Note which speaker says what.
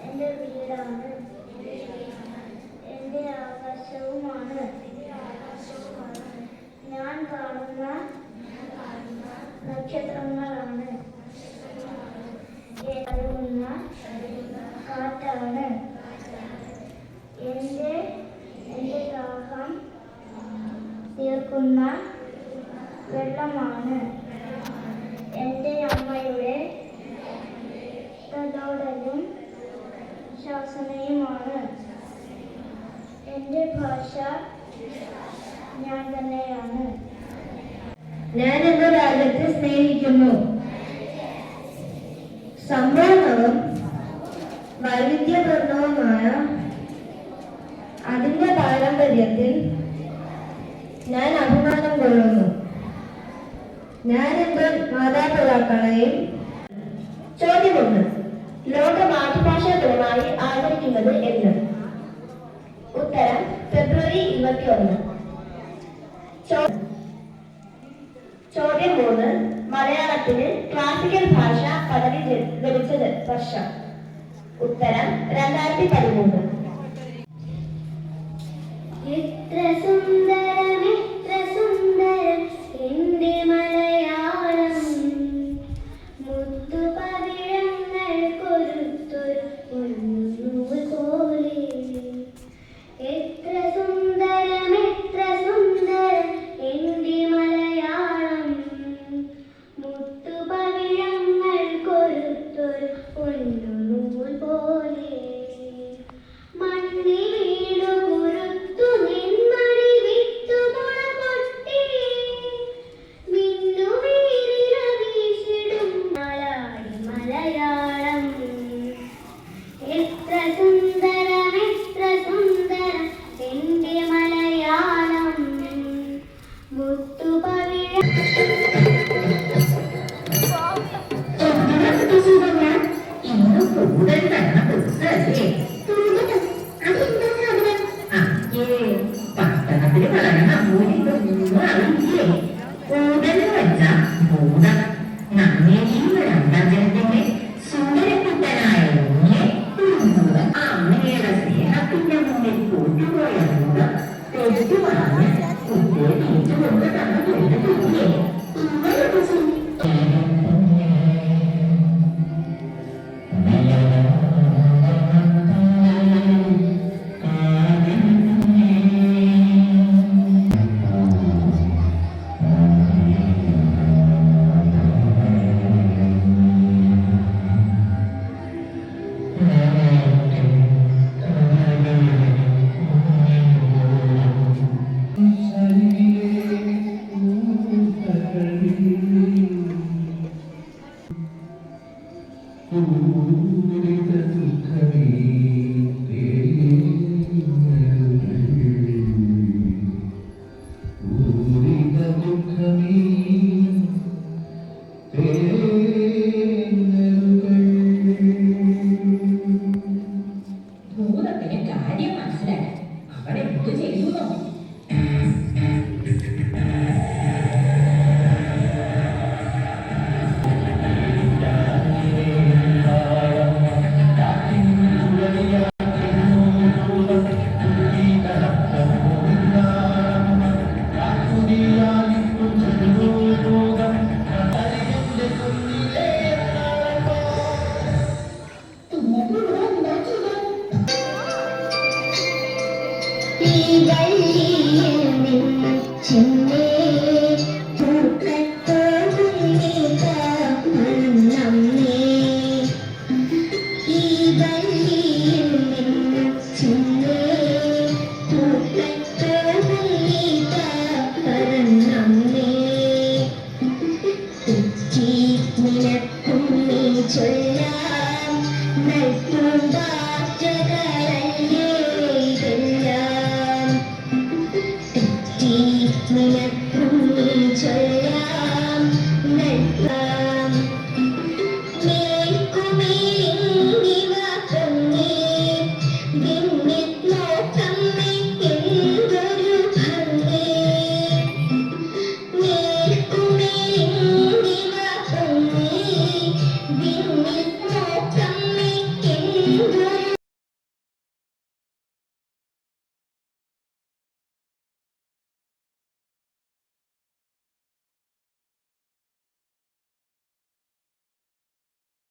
Speaker 1: എന്റെ വീടാണ്, എന്റെ ആകാശവുമാണ്. ഞാൻ കാണുന്ന നക്ഷത്രങ്ങളാണ്, കഴുകുന്ന കാറ്റാണ്. എന്റെ ദാഹം തീർക്കുന്ന വെള്ളമാണ്. എന്റെ അമ്മയുടെ തലോടലും ശാസനയുമാണ്. എന്റെ ഭാഷ ഞാൻ തന്നെയാണ്.
Speaker 2: ഞാൻ എന്റെ രാജ്യത്തെ സ്നേഹിക്കുന്നു. സമ്പൂർണവും വൈവിധ്യപൂർണവുമായ അതിന്റെ പാരമ്പര്യത്തിൽ ഞാൻ അഭിമാനം കൊള്ളുന്നു. ഞാൻ എന്റെ മാതാപിതാക്കളെയും. ചോദ്യമൊന്ന്, ലോക മാതൃഭാഷാ ദിനമായി ആചരിക്കുന്നത് എന്ന്? ഉത്തരം ഫെബ്രുവരി 21. ചോദ്യം 3, മലയാളത്തിന് ക്ലാസിക്കൽ ഭാഷ പദവി ലഭിച്ചത് വർഷം? ഉത്തരം 2013.
Speaker 1: എത്ര സുന്ദരം എത്ര സുന്ദരം എന്റെ മലയാളം, മുത്തുപവിഴങ്ങൾ കൊരുത്തൊരു പൊന്നൂൽ പോലെ. എത്ര സുന്ദരം എത്ര സുന്ദരം എന്റെ മലയാളം, മുത്തുപവിഴങ്ങൾ കൊരുത്തൊരു പൊന്നൂൽ പോലെ. മണ്ണി വീണു കുരുത്തു നിന്മണി വിത്തുമുള പൊട്ടി, മിന്നു വീരില വീശിടും മലയാളി മലയാളം. എത്ര സുന്ദരം എത്ര സുന്ദരം എന്റെ മലയാളം, മുത്തുപവിഴ.
Speaker 2: ഇന്ന് കൂടുതൽ തന്ന പുസ്തകല്ലേ? പട്ടണത്തിന് വളർന്ന മൂല്യമൊന്നും അറിയില്ലേ? കൂടുതൽ വെച്ച മൂടം നമ്മയും രണ്ടാം ജനത്തിന്റെ സുന്ദരക്കുട്ടനായ അമ്മയുടെ സ്നേഹത്തിന്റെ മുന്നിൽ കൂട്ടുപോയ മൂടം തെറ്റു പറഞ്ഞ് കുട്ടിയെ തിരിച്ചുകൊണ്ട് തന്നു കൊണ്ടിട്ടില്ലേ? ഭൂതത്തിന് കാര്യം മനസ്സിലായി. അവൻ എന്ത് ചെയ്യുന്നു?
Speaker 1: ചൊല്ലാം